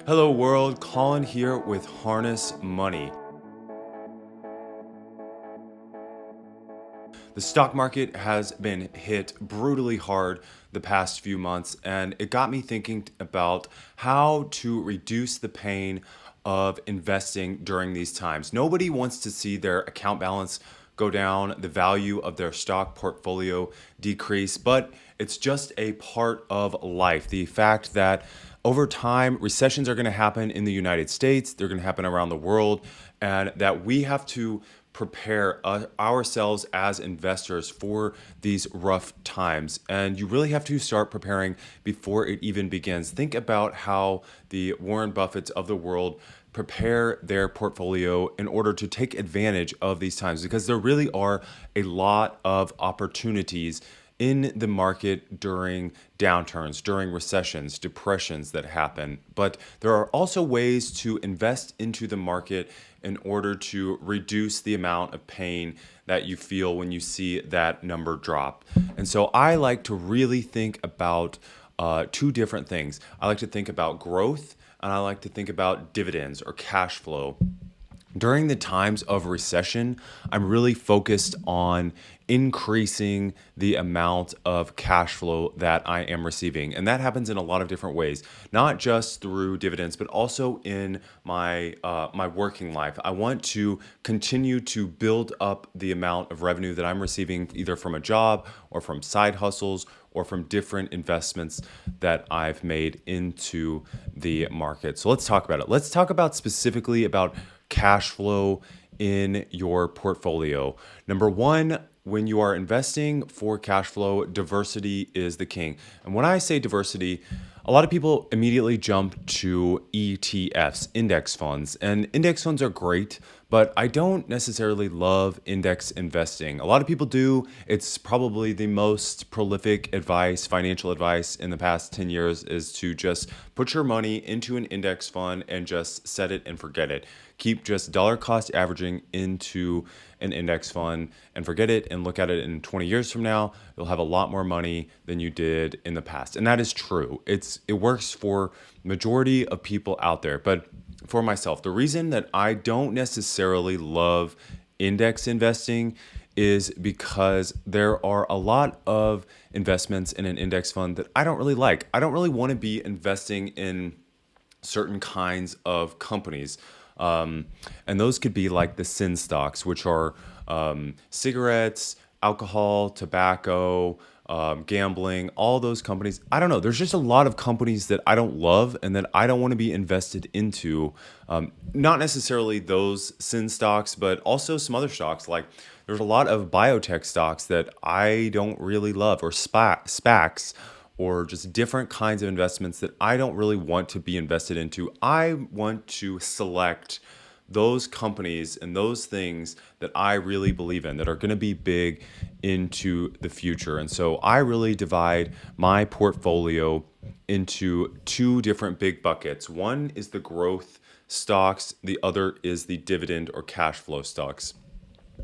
Hello world, Colin here with Harness Money. The stock market has been hit brutally hard the past few months, and it got me thinking about how to reduce the pain of investing during these times. Nobody wants to see their account balance go down, the value of their stock portfolio decrease, but it's just a part of life. The fact that over time, recessions are going to happen in the United States, they're going to happen around the world, and that we have to prepare ourselves as investors for these rough times. And you really have to start preparing before it even begins. Think about how the Warren Buffetts of the world prepare their portfolio in order to take advantage of these times, because there really are a lot of opportunities in the market during downturns, during recessions, depressions that happen. But there are also ways to invest into the market in order to reduce the amount of pain that you feel when you see that number drop. And so I like to really think about two different things. I like to think about growth, and I like to think about dividends or cash flow. During the times of recession, I'm really focused on increasing the amount of cash flow that I am receiving. And that happens in a lot of different ways, not just through dividends, but also in my working life. I want to continue to build up the amount of revenue that I'm receiving either from a job or from side hustles or from different investments that I've made into the market. So let's talk about it. Let's talk about specifically about cash flow in your portfolio. Number one, when you are investing for cash flow, diversity is the king. And when I say diversity, a lot of people immediately jump to ETFs, index funds. And index funds are great, but I don't necessarily love index investing. A lot of people do. It's probably the most prolific advice, financial advice in the past 10 years is to just put your money into an index fund and just set it and forget it. Keep just dollar cost averaging into an index fund and forget it and look at it in 20 years from now, you'll have a lot more money than you did in the past. And that is true. It works for majority of people out there. But for myself, the reason that I don't necessarily love index investing is because there are a lot of investments in an index fund that I don't really like. I don't really want to be investing in certain kinds of companies. And those could be like the sin stocks, which are cigarettes, alcohol, tobacco, gambling, all those companies. I don't know. There's just a lot of companies that I don't love and that I don't want to be invested into. Not necessarily those sin stocks, but also some other stocks. Like there's a lot of biotech stocks that I don't really love, or SPACs, or just different kinds of investments that I don't really want to be invested into. I want to select those companies and those things that I really believe in that are going to be big into the future. And so I really divide my portfolio into two different big buckets. One is the growth stocks, the other is the dividend or cash flow stocks.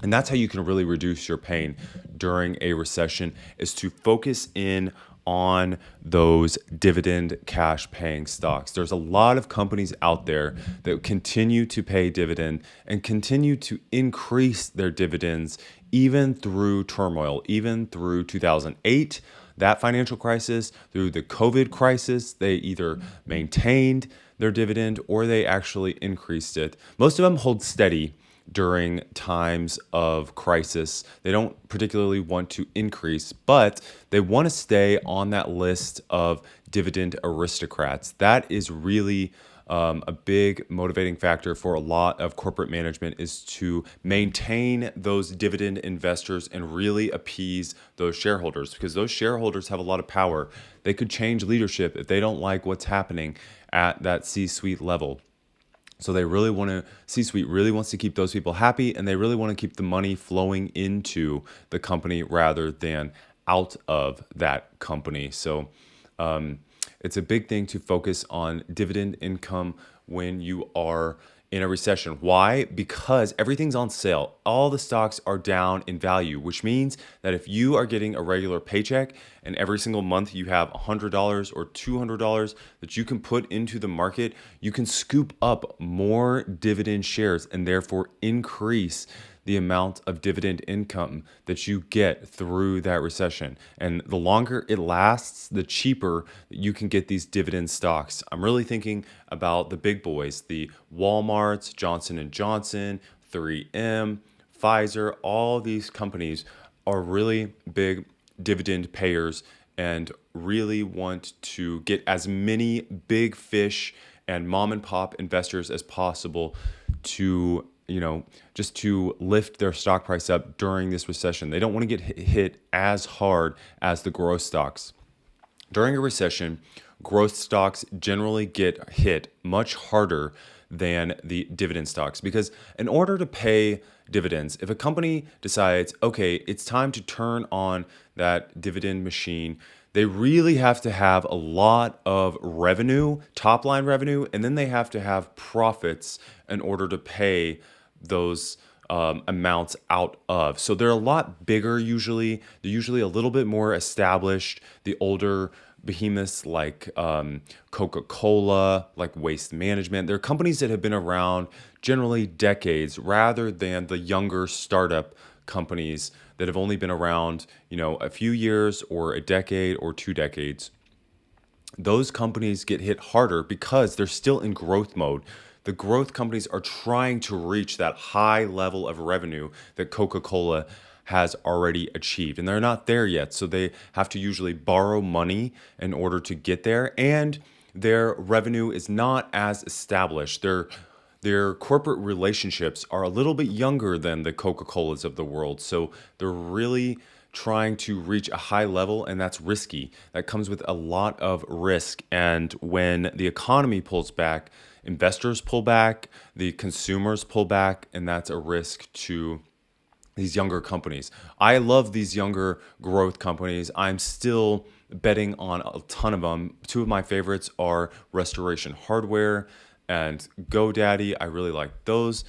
And that's how you can really reduce your pain during a recession, is to focus in on those dividend cash paying stocks. There's a lot of companies out there that continue to pay dividend and continue to increase their dividends even through turmoil, even through 2008, that financial crisis, through the COVID crisis. They either maintained their dividend or they actually increased it. Most of them hold steady during times of crisis. They don't particularly want to increase, but they want to stay on that list of dividend aristocrats. That is really a big motivating factor for a lot of corporate management, is to maintain those dividend investors and really appease those shareholders, because those shareholders have a lot of power. They could change leadership if they don't like what's happening at that C-suite level. So they really want to, C-suite really wants to keep those people happy, and they really want to keep the money flowing into the company rather than out of that company. So it's a big thing to focus on dividend income when you are in a recession. Why? Because everything's on sale. All the stocks are down in value, which means that if you are getting a regular paycheck and every single month you have $100 or $200 that you can put into the market, you can scoop up more dividend shares and therefore increase the amount of dividend income that you get through that recession. And the longer it lasts, the cheaper you can get these dividend stocks. I'm really thinking about the big boys, the Walmarts, Johnson and Johnson, 3M, Pfizer. All these companies are really big dividend payers and really want to get as many big fish and mom and pop investors as possible to just to lift their stock price up during this recession. They don't want to get hit as hard as the growth stocks. During a recession, growth stocks generally get hit much harder than the dividend stocks because in order to pay dividends, if a company decides, okay, it's time to turn on that dividend machine, they really have to have a lot of revenue, top line revenue, and then they have to have profits in order to pay those amounts out of. So they're a lot bigger usually. They're usually a little bit more established. The older behemoths like Coca-Cola, like Waste Management, they're companies that have been around generally decades rather than the younger startup companies that have only been around, a few years or a decade or 2 decades. Those companies get hit harder because they're still in growth mode. The growth companies are trying to reach that high level of revenue that Coca-Cola has already achieved. And they're not there yet. So they have to usually borrow money in order to get there. And their revenue is not as established. Their corporate relationships are a little bit younger than the Coca-Colas of the world. So they're really trying to reach a high level, and that's risky. That comes with a lot of risk. And when the economy pulls back, investors pull back, the consumers pull back, and that's a risk to these younger companies. I love these younger growth companies. I'm still betting on a ton of them. Two of my favorites are Restoration Hardware and GoDaddy. I really like those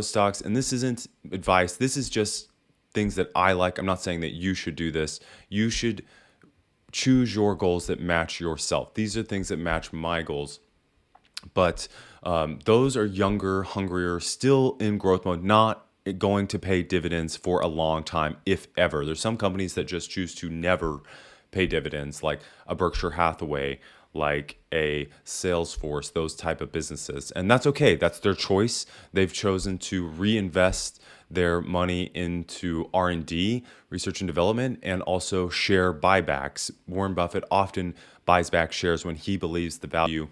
stocks. And this isn't advice. This is just things that I like. I'm not saying that you should do this. You should choose your goals that match yourself. These are things that match my goals. But those are younger, hungrier, still in growth mode, not going to pay dividends for a long time, if ever. There's some companies that just choose to never pay dividends, like a Berkshire Hathaway, like a Salesforce, those type of businesses. And that's okay. That's their choice. They've chosen to reinvest their money into R&D, research and development, and also share buybacks. Warren Buffett often buys back shares when he believes the value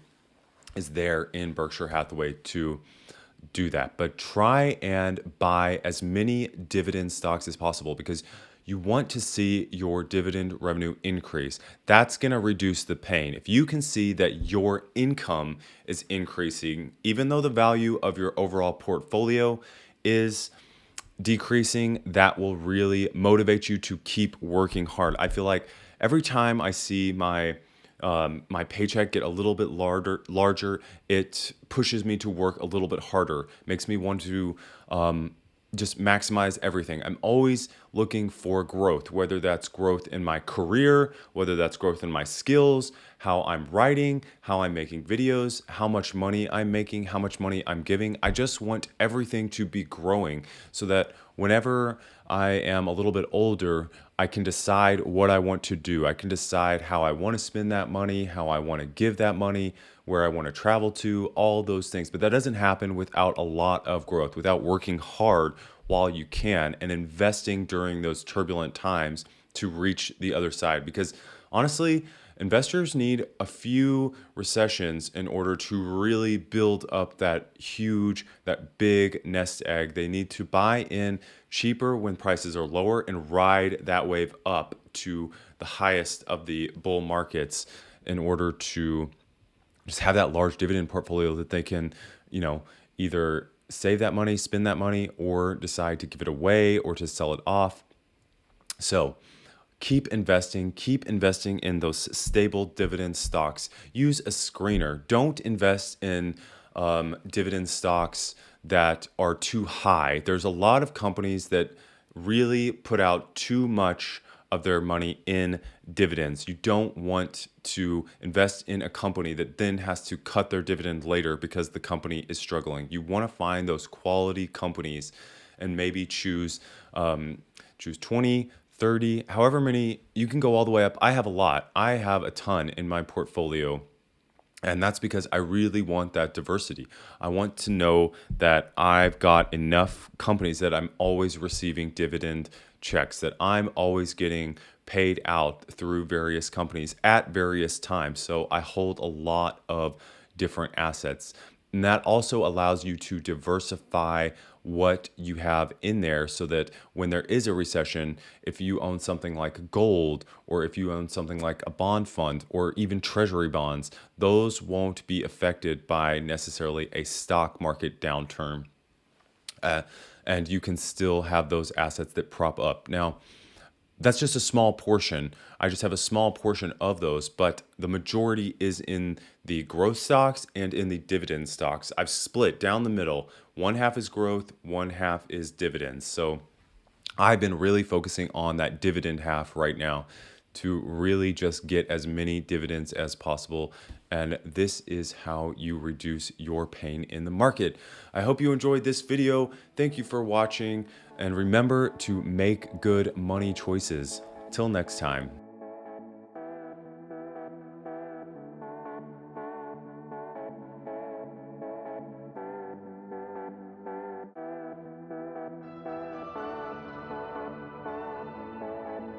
is there in Berkshire Hathaway to do that. But try and buy as many dividend stocks as possible because you want to see your dividend revenue increase. That's going to reduce the pain. If you can see that your income is increasing, even though the value of your overall portfolio is decreasing, that will really motivate you to keep working hard. I feel like every time I see my paycheck get a little bit larger, it pushes me to work a little bit harder, makes me want to just maximize everything. I'm always looking for growth, whether that's growth in my career, whether that's growth in my skills, how I'm writing, how I'm making videos, how much money I'm making, how much money I'm giving. I just want everything to be growing so that whenever I am a little bit older, I can decide what I want to do. I can decide how I want to spend that money, how I want to give that money, where I want to travel to, all those things. But that doesn't happen without a lot of growth, without working hard while you can and investing during those turbulent times to reach the other side. Because honestly, investors need a few recessions in order to really build up that big nest egg. They need to buy in cheaper when prices are lower and ride that wave up to the highest of the bull markets in order to just have that large dividend portfolio that they can, either save that money, spend that money, or decide to give it away or to sell it off. So keep investing in those stable dividend stocks. Use a screener. Don't invest in dividend stocks that are too high. There's a lot of companies that really put out too much of their money in dividends. You don't want to invest in a company that then has to cut their dividend later because the company is struggling. You want to find those quality companies and maybe choose 20, 30, however many. You can go all the way up. I have a lot. I have a ton in my portfolio. And that's because I really want that diversity. I want to know that I've got enough companies that I'm always receiving dividend checks, that I'm always getting paid out through various companies at various times. So I hold a lot of different assets. And that also allows you to diversify what you have in there so that when there is a recession, if you own something like gold, or if you own something like a bond fund or even treasury bonds, those won't be affected by necessarily a stock market downturn. Uh, and you can still have those assets that prop up. Now, that's just a small portion. I just have a small portion of those, but the majority is in the growth stocks and in the dividend stocks. I've split down the middle. One half is growth, one half is dividends. So I've been really focusing on that dividend half right now to really just get as many dividends as possible. And this is how you reduce your pain in the market. I hope you enjoyed this video. Thank you for watching. And remember to make good money choices. Till next time.